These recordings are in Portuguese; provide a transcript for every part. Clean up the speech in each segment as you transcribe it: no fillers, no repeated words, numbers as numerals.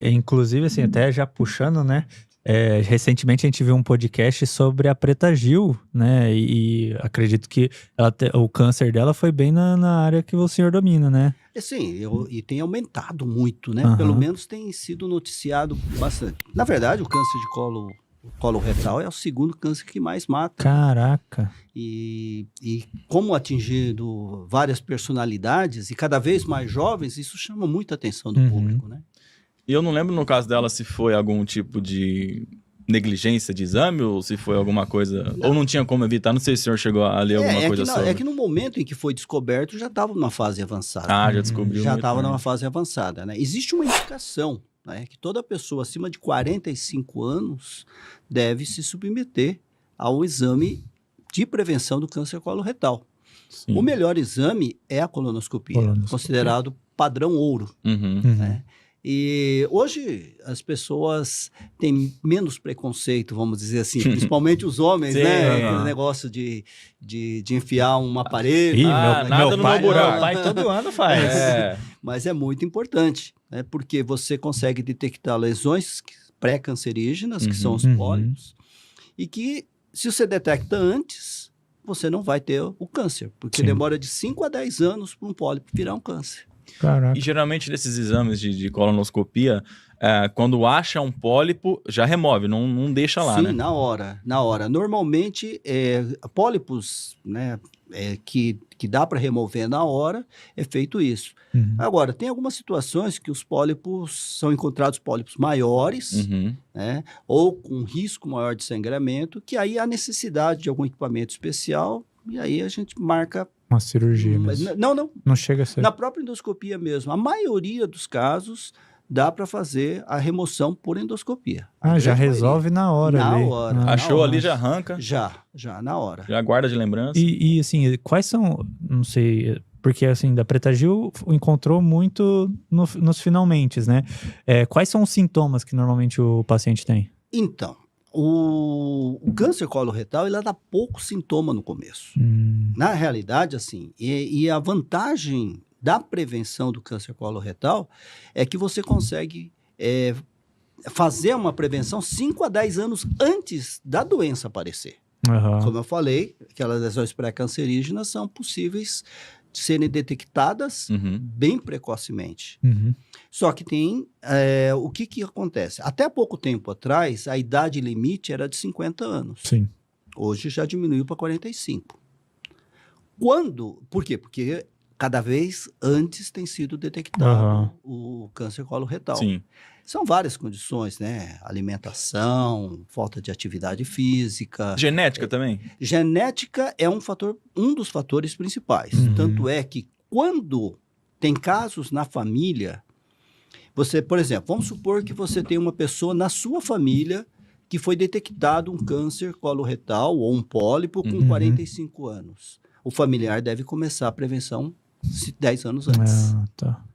Inclusive, assim, até já puxando, né? Recentemente a gente viu um podcast sobre a Preta Gil, né? E acredito que o câncer dela foi bem na área que o senhor domina, né? Sim, e tem aumentado muito, né? Pelo Aham. menos tem sido noticiado bastante. Na verdade, o câncer de colo retal é o segundo câncer que mais mata. Caraca. E como atingindo várias personalidades e cada vez mais jovens, isso chama muita atenção do público, né? E eu não lembro no caso dela se foi algum tipo de negligência de exame ou se foi alguma coisa... Ou não tinha como evitar, não sei se o senhor chegou a ler alguma coisa sobre. É que no momento em que foi descoberto, já estava numa fase avançada. Já descobriu. Já estava numa fase avançada, né? Existe uma indicação, né, que toda pessoa acima de 45 anos deve se submeter ao exame de prevenção do câncer coloretal. Sim. O melhor exame é a colonoscopia, considerado padrão ouro, né? E hoje as pessoas têm menos preconceito, vamos dizer assim, principalmente os homens, né? Aquele negócio de enfiar um aparelho. Meu pai todo ano faz. Mas é muito importante, né? Porque você consegue detectar lesões pré-cancerígenas, que são os pólipos, e que se você detecta antes, você não vai ter o câncer, porque demora de 5 a 10 anos para um pólipo virar um câncer. Caraca. E geralmente nesses exames de colonoscopia, quando acha um pólipo, já remove, não deixa lá, né? Sim, na hora. Normalmente, pólipos, né, que dá para remover na hora, é feito isso. Agora, tem algumas situações que os pólipos são encontrados pólipos maiores, né, ou com risco maior de sangramento, que aí há necessidade de algum equipamento especial, e aí a gente marca... Uma cirurgia mesmo. Não chega a ser. Na própria endoscopia mesmo. A maioria dos casos dá para fazer a remoção por endoscopia. Já resolve na hora. Na hora. Achou ali, já arranca. Já, na hora. Já guarda de lembrança. E assim, quais são, não sei, porque assim, da Preta Gil encontrou muito nos finalmentes, né? Quais são os sintomas que normalmente o paciente tem? Então, o câncer coloretal, ele dá pouco sintoma no começo. Na realidade, assim, e a vantagem da prevenção do câncer coloretal é que você consegue fazer uma prevenção 5 a 10 anos antes da doença aparecer. Como eu falei, aquelas lesões pré-cancerígenas são possíveis de serem detectadas bem precocemente. Só que tem... o que acontece? Até pouco tempo atrás, a idade limite era de 50 anos. Sim. Hoje já diminuiu para 45. Por quê? Porque cada vez antes tem sido detectado o câncer coloretal. Sim. São várias condições, né? Alimentação, falta de atividade física. Genética também? Genética é um dos fatores principais. Tanto é que quando tem casos na família, você, por exemplo, vamos supor que você tem uma pessoa na sua família que foi detectado um câncer coloretal ou um pólipo com 45 anos. O familiar deve começar a prevenção 10 anos antes.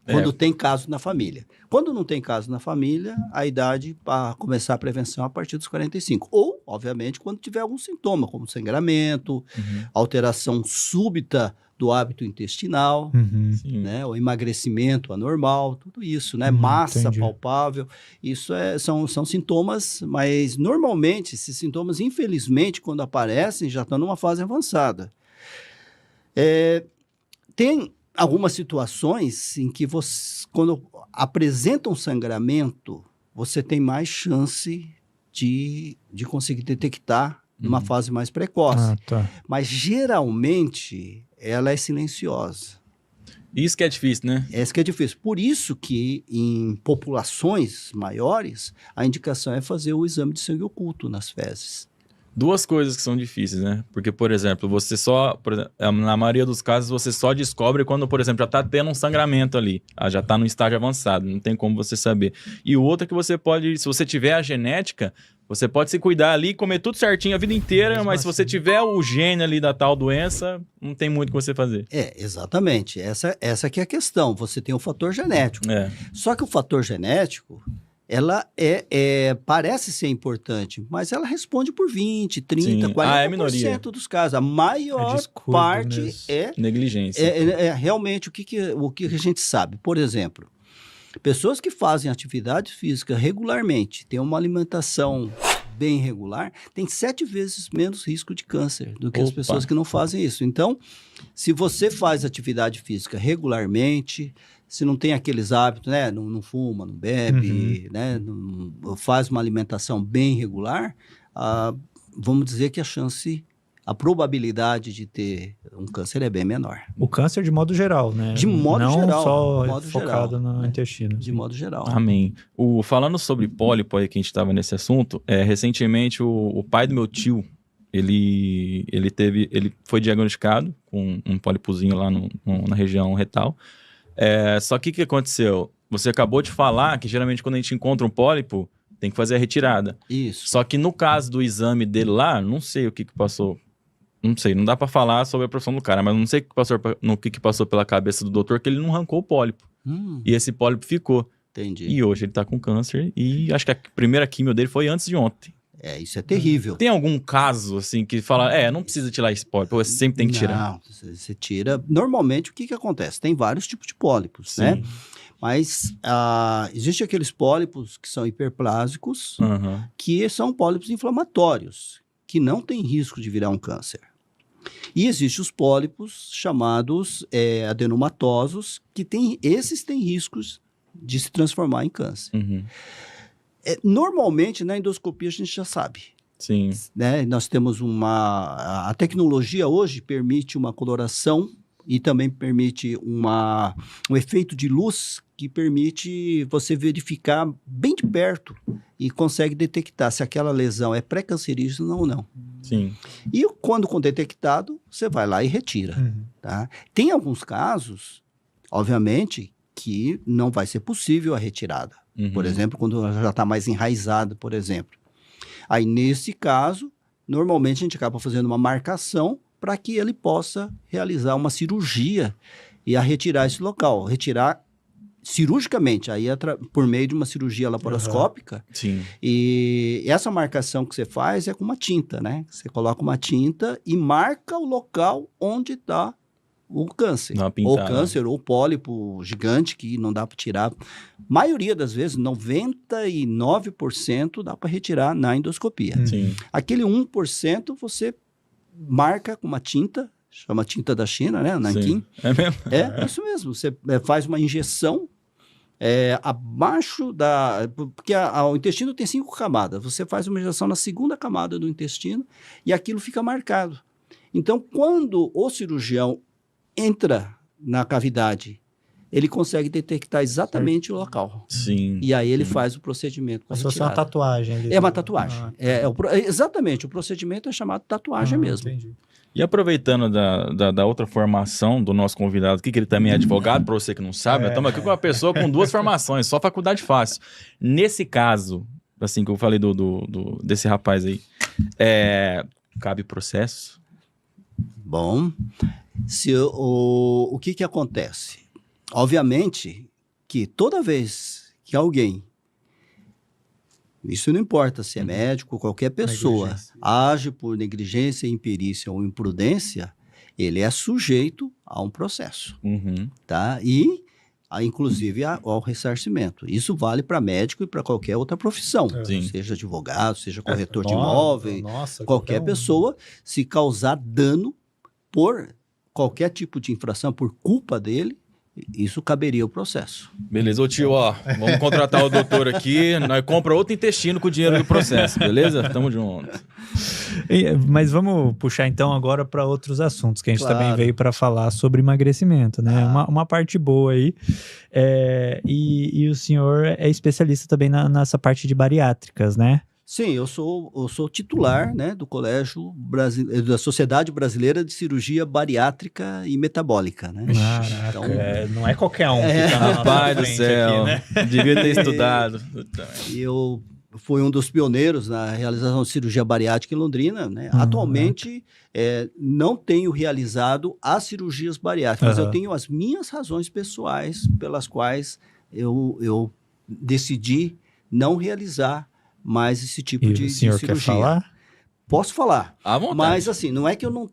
Quando tem caso na família. Quando não tem caso na família, a idade para começar a prevenção é a partir dos 45. Ou, obviamente, quando tiver algum sintoma, como sangramento, alteração súbita do hábito intestinal, né, o emagrecimento anormal, tudo isso, né, massa palpável, isso são sintomas, mas normalmente esses sintomas, infelizmente, quando aparecem, já estão numa fase avançada. Tem algumas situações em que quando apresenta um sangramento, você tem mais chance de conseguir detectar numa fase mais precoce. Mas, geralmente, ela é silenciosa. Isso que é difícil, né? Isso que é difícil. Por isso que, em populações maiores, a indicação é fazer o exame de sangue oculto nas fezes. Duas coisas que são difíceis, né? Porque, por exemplo, na maioria dos casos, você só descobre quando, por exemplo, já tá tendo um sangramento ali. Já tá no estágio avançado, não tem como você saber. E o outro é que você pode, se você tiver a genética, você pode se cuidar ali, comer tudo certinho a vida inteira, mas se você tiver o gene ali da tal doença, não tem muito o que você fazer. Exatamente. Essa que é a questão. Você tem o fator genético. Só que o fator genético... ela parece ser importante, mas ela responde por 20%, 30%, 40% dos casos. A maior parte negligência. Realmente o que a gente sabe. Por exemplo, Pessoas que fazem atividade física regularmente, têm uma alimentação bem regular, têm 7 vezes menos risco de câncer do que as pessoas que não fazem isso. Então, se você faz atividade física regularmente, se não tem aqueles hábitos, né? Não fuma, não bebe, né? Não faz uma alimentação bem regular, vamos dizer que a probabilidade de ter um câncer é bem menor. O câncer de modo geral, né? De modo não geral. Não só modo focado geral, no intestino. De modo geral. Amém. Falando sobre pólipo aí, que a gente estava nesse assunto, recentemente o pai do meu tio, ele foi diagnosticado com um pólipozinho lá na região retal. Só que o que aconteceu? Você acabou de falar que geralmente quando a gente encontra um pólipo, tem que fazer a retirada. Isso. Só que no caso do exame dele lá, não sei o que passou. Não sei, não dá pra falar sobre a profissão do cara, mas não sei o que passou pela cabeça do doutor, que ele não arrancou o pólipo. E esse pólipo ficou. Entendi. E hoje ele tá com câncer e acho que a primeira químio dele foi antes de ontem. Isso é terrível. Tem algum caso, assim, que fala, não precisa tirar esse pólipo, você sempre tem que tirar? Não, você tira. Normalmente, o que acontece? Tem vários tipos de pólipos, Sim. né? Mas existem aqueles pólipos que são hiperplásicos, que são pólipos inflamatórios, que não tem risco de virar um câncer. E existem os pólipos chamados adenomatosos, que esses têm riscos de se transformar em câncer. Normalmente, na endoscopia, a gente já sabe. Sim. Né? Nós temos a tecnologia hoje permite uma coloração e também permite um efeito de luz que permite você verificar bem de perto e consegue detectar se aquela lesão é pré-cancerígena ou não. Sim. E quando detectado, você vai lá e retira. Tá? Tem alguns casos, obviamente, que não vai ser possível a retirada. Por exemplo, quando já está mais enraizado, por exemplo. Aí, nesse caso, normalmente a gente acaba fazendo uma marcação para que ele possa realizar uma cirurgia e retirar esse local. Retirar cirurgicamente, aí por meio de uma cirurgia laparoscópica. Sim. E essa marcação que você faz é com uma tinta, né? Você coloca uma tinta e marca o local onde está o câncer. Ou câncer, ou pólipo gigante que não dá para tirar. Maioria das vezes, 99% dá para retirar na endoscopia. Sim. Aquele 1% você marca com uma tinta, chama tinta da China, né? Nanquim. É mesmo? É isso mesmo. Você faz uma injeção abaixo da... Porque o intestino tem 5 camadas. Você faz uma injeção na segunda camada do intestino e aquilo fica marcado. Então, quando o cirurgião entra na cavidade, ele consegue detectar exatamente o local. Sim. E aí ele faz o procedimento. Como se fosse uma tatuagem. É uma tatuagem. Exatamente, o procedimento é chamado tatuagem mesmo. Entendi. E aproveitando da outra formação do nosso convidado aqui, que ele também é advogado, para você que não sabe, nós estamos aqui com uma pessoa com 2 formações, só faculdade fácil. Nesse caso, assim, que eu falei desse rapaz aí, cabe processo? Bom, o que acontece? Obviamente que toda vez que alguém, isso não importa se é médico, qualquer pessoa, age por negligência, imperícia ou imprudência, ele é sujeito a um processo, tá? E, inclusive, ao ressarcimento. Isso vale para médico e para qualquer outra profissão, seja advogado, seja corretor de imóvel, qualquer pessoa, se causar dano por qualquer tipo de infração, por culpa dele, isso caberia o processo. Beleza, ô tio, vamos contratar o doutor aqui, nós compra outro intestino com o dinheiro do processo, beleza? Tamo junto. Mas vamos puxar então agora para outros assuntos, que a gente também veio para falar sobre emagrecimento, né? Uma parte boa aí. E o senhor é especialista também nessa parte de bariátricas, né? Sim, eu sou titular, né, do Colégio da Sociedade Brasileira de Cirurgia Bariátrica e Metabólica, né? Caraca, então, não é qualquer um que tá na pai do céu, aqui, né? Devia ter estudado. Eu fui um dos pioneiros na realização de cirurgia bariátrica em Londrina, né? Atualmente, não tenho realizado as cirurgias bariátricas, mas eu tenho as minhas razões pessoais pelas quais eu decidi não realizar mais esse tipo de cirurgia. O senhor quer falar? Posso falar. À vontade. Mas assim, não é que eu não...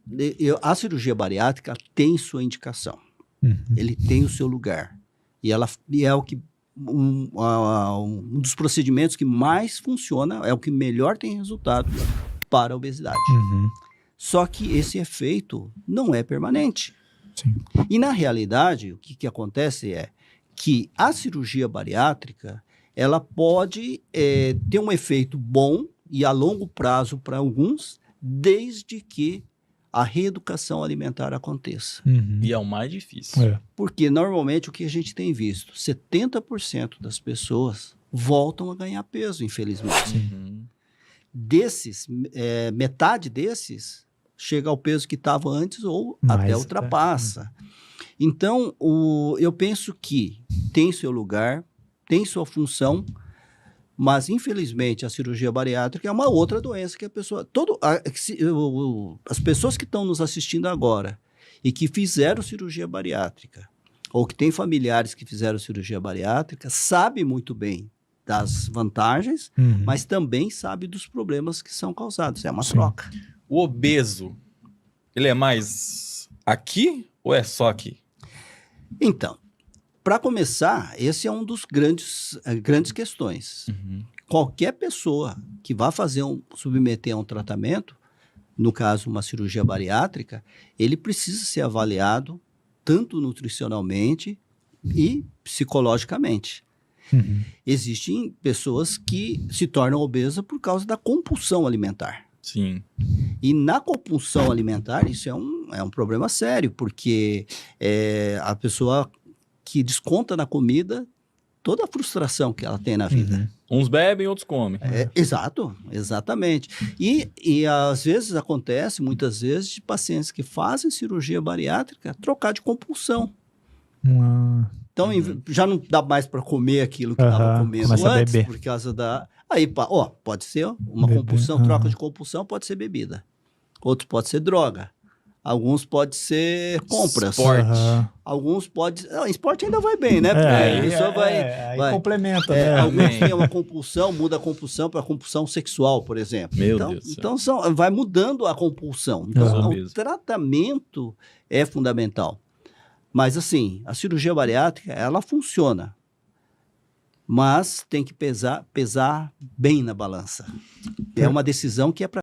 a cirurgia bariátrica tem sua indicação. Ele tem o seu lugar. E é o que um dos procedimentos que mais funciona, é o que melhor tem resultado para a obesidade. Só que esse efeito não é permanente. Sim. E na realidade, o que acontece é que a cirurgia bariátrica, ela pode ter um efeito bom e a longo prazo para alguns, desde que a reeducação alimentar aconteça. E é o mais difícil. É. Porque normalmente o que a gente tem visto, 70% das pessoas voltam a ganhar peso, infelizmente. Uhum. Desses, metade desses chega ao peso que estava antes ou Mais, até ultrapassa. Então, eu penso que tem seu lugar, tem sua função, mas infelizmente a cirurgia bariátrica é uma outra doença que a pessoa... as pessoas que estão nos assistindo agora e que fizeram cirurgia bariátrica, ou que têm familiares que fizeram cirurgia bariátrica, sabem muito bem das vantagens, mas também sabem dos problemas que são causados. É uma troca. O obeso, ele é mais aqui ou é só aqui? Então, para começar, esse é um dos grandes questões. Qualquer pessoa que vá submeter a um tratamento, no caso uma cirurgia bariátrica, ele precisa ser avaliado tanto nutricionalmente e psicologicamente. Existem pessoas que se tornam obesas por causa da compulsão alimentar. Sim. E na compulsão alimentar, isso é um problema sério, porque a pessoa que desconta na comida toda a frustração que ela tem na vida. Uns bebem, outros comem. Exato, exatamente. E às vezes acontece, muitas vezes, de pacientes que fazem cirurgia bariátrica trocar de compulsão. Então, já não dá mais para comer aquilo que estava comendo antes, por causa da... Aí, pode ser uma compulsão, troca de compulsão, pode ser bebida. Outro pode ser droga. Alguns pode ser compras. Esporte. Alguns pode... Não, esporte ainda vai bem, né? Porque a pessoa vai complementa, né? Alguns têm uma compulsão, muda a compulsão para compulsão sexual, por exemplo. Meu Deus do céu. Então, vai mudando a compulsão. Então, o tratamento é fundamental. Mas, assim, a cirurgia bariátrica, ela funciona. Mas tem que pesar bem na balança. É uma decisão que é para